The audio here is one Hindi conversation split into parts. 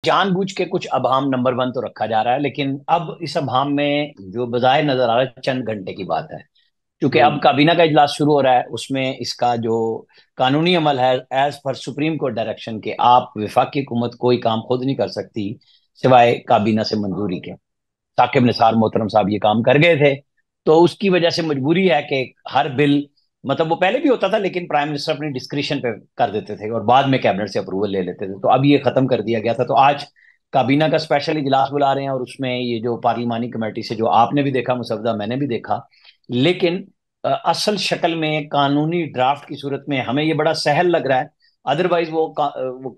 जानबूझ के कुछ अभाम नंबर वन तो रखा जा रहा है, लेकिन अब इस अभाम में जो बजाय नजर आ रहा है चंद घंटे की बात है। क्योंकि अब हम्म। काबीना का इजलास शुरू हो रहा है, उसमें इसका जो कानूनी अमल है, as per supreme court direction के, आप वफाकी हुकूमत कोई काम खुद नहीं कर सकती सिवाय काबीना से मंजूरी के। साकिब निसार मोहतरम साहब ये काम कर गए थे, तो उसकी वजह से मजबूरी है कि हर बिल, मतलब वो पहले भी होता था लेकिन प्राइम मिनिस्टर अपनी डिस्क्रिशन पे कर देते थे और बाद में कैबिनेट से अप्रूवल ले लेते थे, तो अब ये खत्म कर दिया गया था। तो आज काबीना का स्पेशल इजलास बुला रहे हैं और उसमें ये जो पार्लिमानी कमेटी से, जो आपने भी देखा मुसवदा, मैंने भी देखा, लेकिन असल शक्ल में कानूनी ड्राफ्ट की सूरत में हमें ये बड़ा सहल लग रहा है। अदरवाइज वो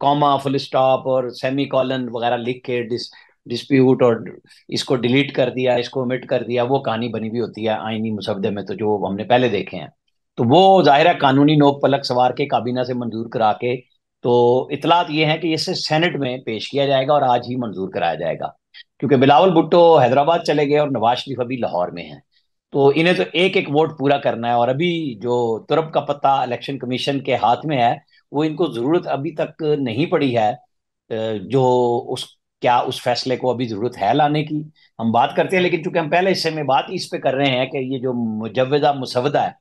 कॉमा, फुल स्टॉप और सेमी कॉलन वगैरह लिख के डिस्प्यूट और इसको डिलीट कर दिया, इसको ओमिट कर दिया, वो कहानी बनी हुई होती है आईनी मुसवदे में, तो जो हमने पहले देखे हैं। तो वो जाहिर है कानूनी नोक पलक सवार के काबीना से मंजूर करा के, तो इतलात ये है कि इसे सेनेट में पेश किया जाएगा और आज ही मंजूर कराया जाएगा। क्योंकि बिलावल भुट्टो हैदराबाद चले गए और नवाज शरीफ अभी लाहौर में है, तो इन्हें तो एक एक वोट पूरा करना है। और अभी जो तुरप का पत्ता इलेक्शन कमीशन के हाथ में है, वो इनको जरूरत अभी तक नहीं पड़ी है। जो उस क्या उस फैसले को अभी जरूरत है लाने की, हम बात करते हैं। लेकिन चूंकि हम पहले हिस्से में बात इस पे कर रहे हैं कि ये जो मुजव्वदा मुसवदा है,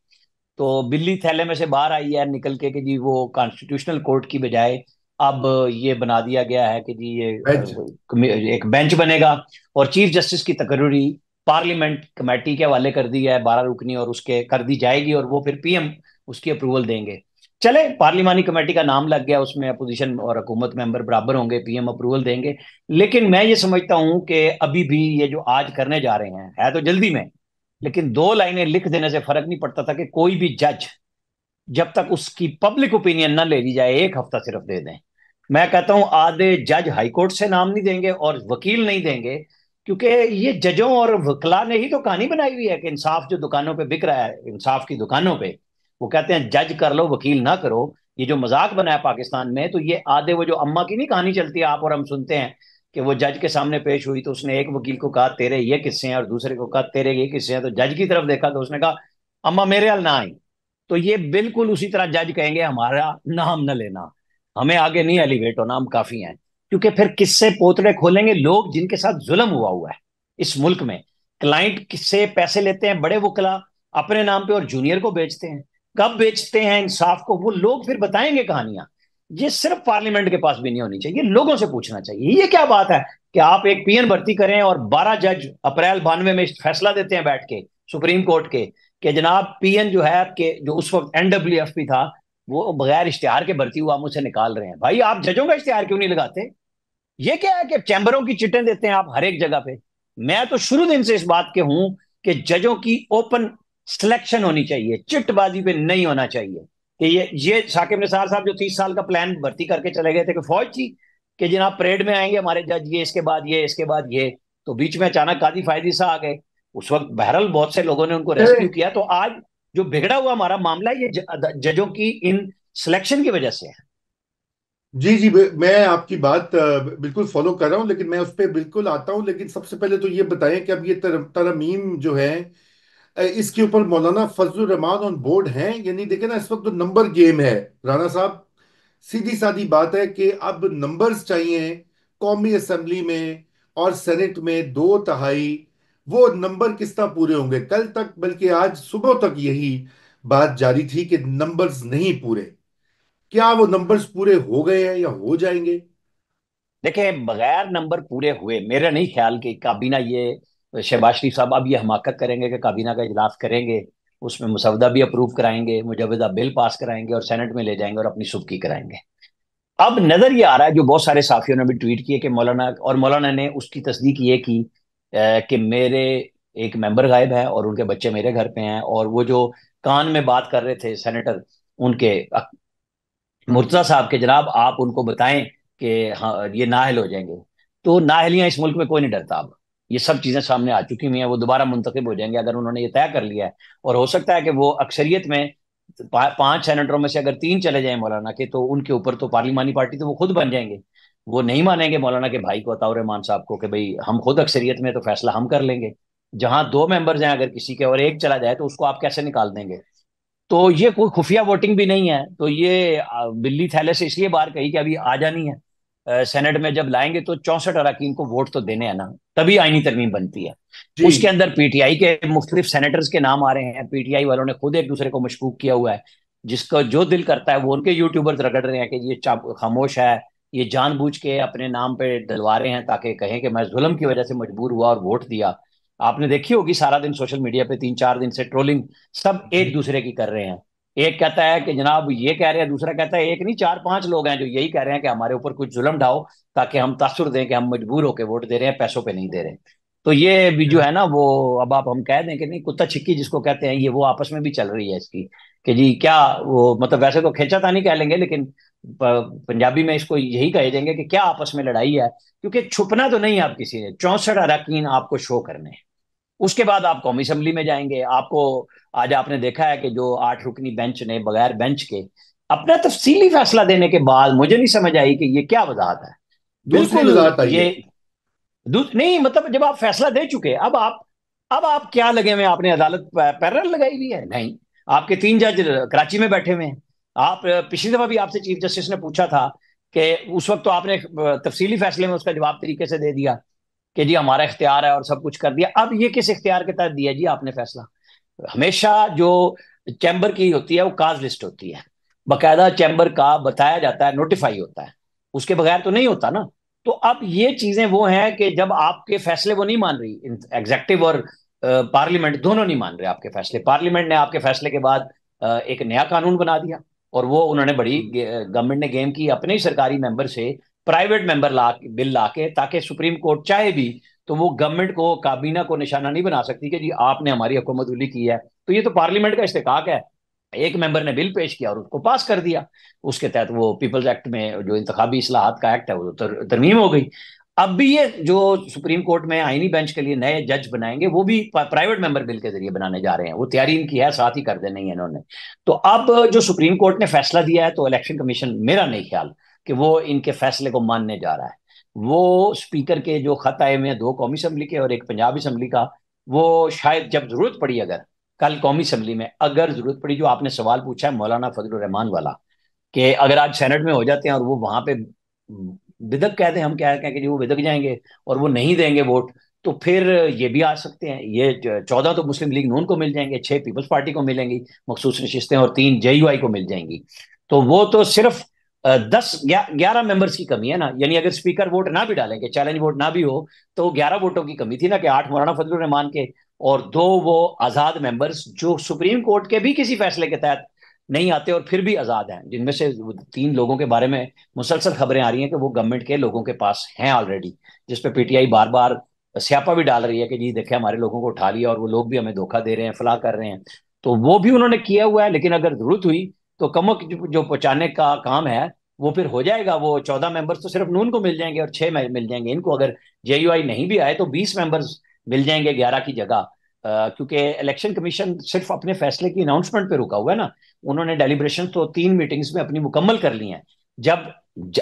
तो बिल्ली थैले में से बाहर आई है निकल के कि जी वो कॉन्स्टिट्यूशनल कोर्ट की बजाय अब ये बना दिया गया है कि जी ये वेज। एक बेंच बनेगा और चीफ जस्टिस की तकर्री पार्लियामेंट कमेटी के हवाले कर दी है, 12 रुकनी, और उसके कर दी जाएगी और वो फिर पीएम उसकी अप्रूवल देंगे। चले, पार्लिमानी कमेटी का नाम लग गया, उसमें अपोजिशन और हुकूमत मेंबर बराबर होंगे, पीएम अप्रूवल देंगे। लेकिन मैं ये समझता हूं कि अभी भी ये जो आज करने जा रहे हैं है तो जल्दी में, लेकिन 2 लाइनें लिख देने से फर्क नहीं पड़ता था कि कोई भी जज जब तक उसकी पब्लिक ओपिनियन ना ले ली जाए, एक हफ्ता सिर्फ दे दें। मैं कहता हूं आधे जज हाईकोर्ट से नाम नहीं देंगे और वकील नहीं देंगे, क्योंकि ये जजों और वकला ने ही तो कहानी बनाई हुई है कि इंसाफ जो दुकानों पे बिक रहा है, इंसाफ की दुकानों पे, वो कहते हैं जज कर लो वकील ना करो। ये जो मजाक बना है पाकिस्तान में, तो ये आधे, वो जो अम्मा की नहीं कहानी चलती है आप और हम सुनते हैं, कि वो जज के सामने पेश हुई तो उसने एक वकील को कहा तेरे ये किस्से हैं और दूसरे को कहा तेरे ये किस्से हैं, तो जज की तरफ देखा तो उसने कहा अम्मा मेरे हाल ना आई। तो ये बिल्कुल उसी तरह जज कहेंगे हमारा नाम न लेना, हमें आगे नहीं एलिवेट होना, हम काफी हैं। क्योंकि फिर किससे पोतड़े खोलेंगे लोग जिनके साथ जुल्म हुआ है इस मुल्क में। क्लाइंट किससे पैसे लेते हैं बड़े वकला अपने नाम पे और जूनियर को बेचते हैं, कब बेचते हैं इंसाफ को वो लोग फिर बताएंगे कहानियां। ये सिर्फ पार्लियामेंट के पास भी नहीं होनी चाहिए, लोगों से पूछना चाहिए। ये क्या बात है कि आप एक पीएन भर्ती करें और 12 जज अप्रैल 92 में फैसला देते हैं बैठ के सुप्रीम कोर्ट के, कि जनाब पीएन जो है आपके, जो उस वक्त एनडब्ल्यूएफपी था, वो बगैर इश्तिहार के भर्ती हुआ, मुझसे निकाल रहे हैं। भाई आप जजों का इश्तिहार क्यों नहीं लगाते? ये क्या है कि चैंबरों की चिटें देते हैं आप हर एक जगह पे। मैं तो शुरू दिन से इस बात के हूं कि जजों की ओपन सिलेक्शन होनी चाहिए, चिटबाजी पे नहीं होना चाहिए। कि ये साकिब निसार साहब जो 30 साल का प्लान भर्ती करके चले गए थे कि फौज थी, कि जनाब परेड में आएंगे हमारे जज, ये इसके बाद ये इसके बाद ये, तो बीच में अचानक कादी फायदी सा आ गए। उस वक्त बहरहाल बहुत से लोगों ने उनको रेस्क्यू अरे, किया। तो आज जो बिगड़ा हुआ हमारा मामला है, ये जजों की इन सिलेक्शन की वजह से है। जी जी, मैं आपकी बात बिल्कुल फॉलो कर रहा हूँ, लेकिन मैं उस पर बिल्कुल आता हूँ। लेकिन सबसे पहले तो ये बताएं कि अब ये तरमीम जो है, इसके ऊपर मौलाना फजलुर रहमान ऑन बोर्ड हैं या नहीं। देखे ना, इस वक्त तो नंबर गेम है राना साहब। सीधी सादी बात है कि अब नंबर्स चाहिए कौमी असेंबली में और सेनेट में, 2/3। वो नंबर किस तरह पूरे होंगे? कल तक, बल्कि आज सुबह तक यही बात जारी थी कि नंबर्स नहीं पूरे। क्या वो नंबर्स पूरे हो गए हैं या हो जाएंगे? देखिए, बगैर नंबर पूरे हुए मेरा नहीं ख्याल कि काबीना ये शहबाज शरीफ साहब अब ये हमाकत करेंगे कि काबीना का इजलास करेंगे, उसमें मुसवदा भी अप्रूव कराएंगे, मुजवदा बिल पास कराएंगे और सेनेट में ले जाएंगे और अपनी सुबकी कराएंगे। अब नजर ये आ रहा है, जो बहुत सारे साथियों ने भी ट्वीट किए, कि मौलाना, और मौलाना ने उसकी तस्दीक ये की कि मेरे एक मेंबर गायब है और उनके बच्चे मेरे घर पे हैं, और वो जो कान में बात कर रहे थे सेनेटर उनके मुर्तजा साहब के, जनाब आप उनको बताएं कि हाँ ये नाअहल हो जाएंगे। तो नाअहलियां इस मुल्क में कोई नहीं डरता अब। ये सब चीजें सामने आ चुकी हुई हैं, वो दोबारा मुंतखब हो जाएंगे अगर उन्होंने ये तय कर लिया है। और हो सकता है कि वो अक्सरियत में 5 सेनेटरों में से अगर 3 चले जाएं मौलाना के, तो उनके ऊपर तो पार्लिमानी पार्टी तो वो खुद बन जाएंगे। वो नहीं मानेंगे मौलाना के भाई को, अताउर रहमान साहब को, कि भाई हम खुद अक्सरियत में तो फैसला हम कर लेंगे। जहां 2 मेंबर्स हैं अगर किसी के और एक चला जाए तो उसको आप कैसे निकाल देंगे? तो ये कोई खुफिया वोटिंग भी नहीं है। तो ये बिल्ली थैले से इसलिए बाहर कही कि अभी आ जानी है। सेनेट में जब लाएंगे तो 64 अरकान को वोट तो देने हैं ना, तभी आईनी तरमीम बनती है। जी उसके अंदर पीटीआई के मुख्तलिफ सेनेटर्स के नाम आ रहे हैं, पीटीआई वालों ने खुद एक दूसरे को मशकूक किया हुआ है। जिसका जो दिल करता है वो उनके यूट्यूबर्स रगड़ रहे हैं कि ये खामोश है, ये जानबूझ के अपने नाम पे डलवा रहे हैं ताकि कहें कि मैं जुल्म की वजह से मजबूर हुआ और वोट दिया। आपने देखी होगी सारा दिन सोशल मीडिया पे 3 4 दिन से ट्रोलिंग सब एक दूसरे की कर रहे हैं। एक कहता है कि जनाब ये कह रहे हैं, दूसरा कहता है, एक नहीं 4 5 लोग हैं जो यही कह रहे हैं कि हमारे ऊपर कुछ जुल्म ढाओ ताकि हम तासुर दें कि हम मजबूर होकर वोट दे रहे हैं, पैसों पे नहीं दे रहे। तो ये भी जो है ना वो, अब आप हम कह दें कि नहीं, कुत्ता छिक्की जिसको कहते हैं, ये वो आपस में भी चल रही है इसकी कि जी क्या वो, मतलब वैसे तो खींचातानी कह लेंगे लेकिन पंजाबी में इसको यही कहे देंगे कि क्या आपस में लड़ाई है। क्योंकि छुपना तो नहीं है आप किसी ने, 64 अरकान आपको शो करने हैं। उसके बाद आप कौमी असम्बली में जाएंगे। आपको आज आपने देखा है कि जो 8 रुकनी बेंच ने बगैर बेंच के अपना तफसीली फैसला देने के बाद मुझे नहीं समझ आई कि ये क्या वजाहत है। दूसरी बिल्कुल वजाहत आई ये है। नहीं, मतलब जब आप फैसला दे चुके, अब आप क्या लगे हुए हैं? आपने अदालत पैरल लगाई हुई है? नहीं। आपके 3 जज कराची में बैठे हुए हैं। आप पिछली दफा भी आपसे चीफ जस्टिस ने पूछा था कि उस वक्त तो आपने तफसीली फैसले में उसका जवाब तरीके से दे दिया कि जी हमारा इख्तियार है और सब कुछ कर दिया। अब ये किस इख्तियार के तहत दिया जी आपने फैसला? हमेशा जो चैम्बर की होती है वो काज लिस्ट होती है, बकायदा चैम्बर का बताया जाता है, नोटिफाई होता है, उसके बगैर तो नहीं होता ना। तो अब ये चीजें वो हैं कि जब आपके फैसले वो नहीं मान रही, एग्जेक्टिव और पार्लियामेंट दोनों नहीं मान रहे आपके फैसले। पार्लियामेंट ने आपके फैसले के बाद एक नया कानून बना दिया, और वो उन्होंने बड़ी गवर्नमेंट ने गेम की, अपने ही सरकारी मेंबर से प्राइवेट मेंबर बिल ला के, ताकि सुप्रीम कोर्ट चाहे भी तो वो गवर्नमेंट को, काबीना को निशाना नहीं बना सकती कि जी आपने हमारी हुकूमत उली की है। तो ये तो पार्लियामेंट का इस्तेकाक है। एक मेंबर ने बिल पेश किया और उसको पास कर दिया, उसके तहत वो पीपल्स एक्ट में जो इंतखाबी इस्लाहात का एक्ट है वो तरमीम हो गई। अब भी ये जो सुप्रीम कोर्ट में आईनी बेंच के लिए नए जज बनाएंगे वो भी प्राइवेट मेंबर बिल के जरिए बनाने जा रहे हैं। वो तैयारी इनकी है, साथ ही कर देनी है इन्होंने। तो अब जो सुप्रीम कोर्ट ने फैसला दिया है, तो इलेक्शन कमीशन, मेरा नहीं ख्याल कि वो इनके फैसले को मानने जा रहा है। वो स्पीकर के जो खत आए हुए हैं, 2 कौमी असम्बली के और एक पंजाब असम्बली का, वो शायद जब जरूरत पड़ी, अगर कल कौमी असम्बली में अगर जरूरत पड़ी, जो आपने सवाल पूछा है मौलाना फजलुर रहमान वाला, कि अगर आज सेनेट में हो जाते हैं और वो वहां पे विधक कहते हैं, हम क्या कहें कि जी वो विधक जाएंगे और वो नहीं देंगे वोट, तो फिर ये भी आ सकते हैं। ये 14 तो मुस्लिम लीग नून को मिल जाएंगे, 6 पीपल्स पार्टी को मिलेंगी मखसूस नशिस्तें, और 3 जेयूआई को मिल जाएंगी। तो वो तो सिर्फ 10 11 मेंबर्स की कमी है ना। यानी अगर स्पीकर वोट ना भी डालेंगे, चैलेंज वोट ना भी हो, तो 11 वोटों की कमी थी ना, कि 8 मौलाना फजलुर रहमान के और 2 वो आजाद मेंबर्स जो सुप्रीम कोर्ट के भी किसी फैसले के तहत नहीं आते और फिर भी आजाद हैं, जिनमें से 3 लोगों के बारे में मुसलसल खबरें आ रही हैं कि वो गवर्नमेंट के लोगों के पास हैं ऑलरेडी, जिसपे पीटीआई बार बार स्यापा भी डाल रही है कि जी देखे हमारे लोगों को उठा लिया और वो लोग भी हमें धोखा दे रहे हैं, फलाह कर रहे हैं। तो वो भी उन्होंने किया हुआ है। लेकिन अगर जरूरत हुई तो कमक जो पहुंचाने का काम है वो फिर हो जाएगा। वो 14 मेंबर्स तो सिर्फ नून को मिल जाएंगे और 6 मिल जाएंगे इनको। अगर जेयूआई नहीं भी आए तो 20 मेंबर्स मिल जाएंगे 11 की जगह। क्योंकि इलेक्शन कमीशन सिर्फ अपने फैसले की अनाउंसमेंट पे रुका हुआ है ना। उन्होंने डेलिब्रेशन तो 3 मीटिंग्स में अपनी मुकम्मल कर ली हैं। जब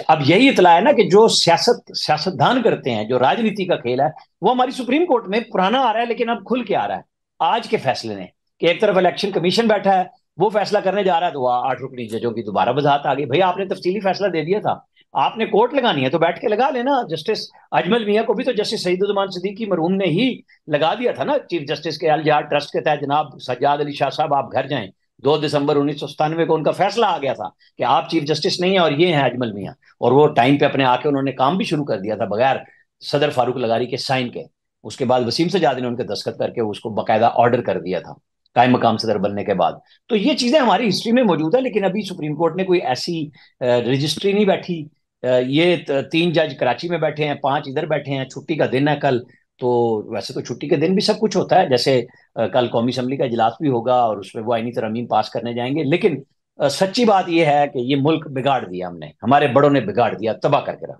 अब यही इतला है ना कि जो सियासतदान करते हैं, जो राजनीति का खेल है, वो हमारी सुप्रीम कोर्ट में पुराना आ रहा है लेकिन अब खुल के आ रहा है आज के फैसले ने। कि एक तरफ इलेक्शन कमीशन बैठा है, वो फैसला करने जा रहा है, तो वह 8 रुकनी जजों की दोबारा वजाहत आ गई। भाई आपने तफसीली फैसला दे दिया था, आपने कोर्ट लगानी है तो बैठ के लगा लेना। जस्टिस अजमल मियाँ को भी तो जस्टिस सईदुद्दौमान सिद्दीकी मरहूम ने ही लगा दिया था ना, चीफ जस्टिस के अलजाद ट्रस्ट के तहत, जनाब सज्जाद अली शाह साहब आप घर जाएं। 2 दिसंबर 1997 को उनका फैसला आ गया था कि आप चीफ जस्टिस नहीं है और ये हैं अजमल मियाँ। और वो टाइम पे अपने आके उन्होंने काम भी शुरू कर दिया था बगैर सदर फारूक लगारी के साइन के। उसके बाद वसीम सजाद ने उनके दस्तखत करके उसको बाकायदा ऑर्डर कर दिया था कायम मकाम सदर बनने के बाद। तो ये चीजें हमारी हिस्ट्री में मौजूद है। लेकिन अभी सुप्रीम कोर्ट ने कोई ऐसी रजिस्ट्री नहीं बैठी। ये 3 जज कराची में बैठे हैं, 5 इधर बैठे हैं, छुट्टी का दिन है कल। तो वैसे तो छुट्टी के दिन भी सब कुछ होता है, जैसे कल कौमी असम्बली का इजलास भी होगा और उसमें वो आईनी तरमीम पास करने जाएंगे। लेकिन सच्ची बात यह है कि ये मुल्क बिगाड़ दिया हमने, हमारे बड़ों ने बिगाड़ दिया, तबाह करके रखा।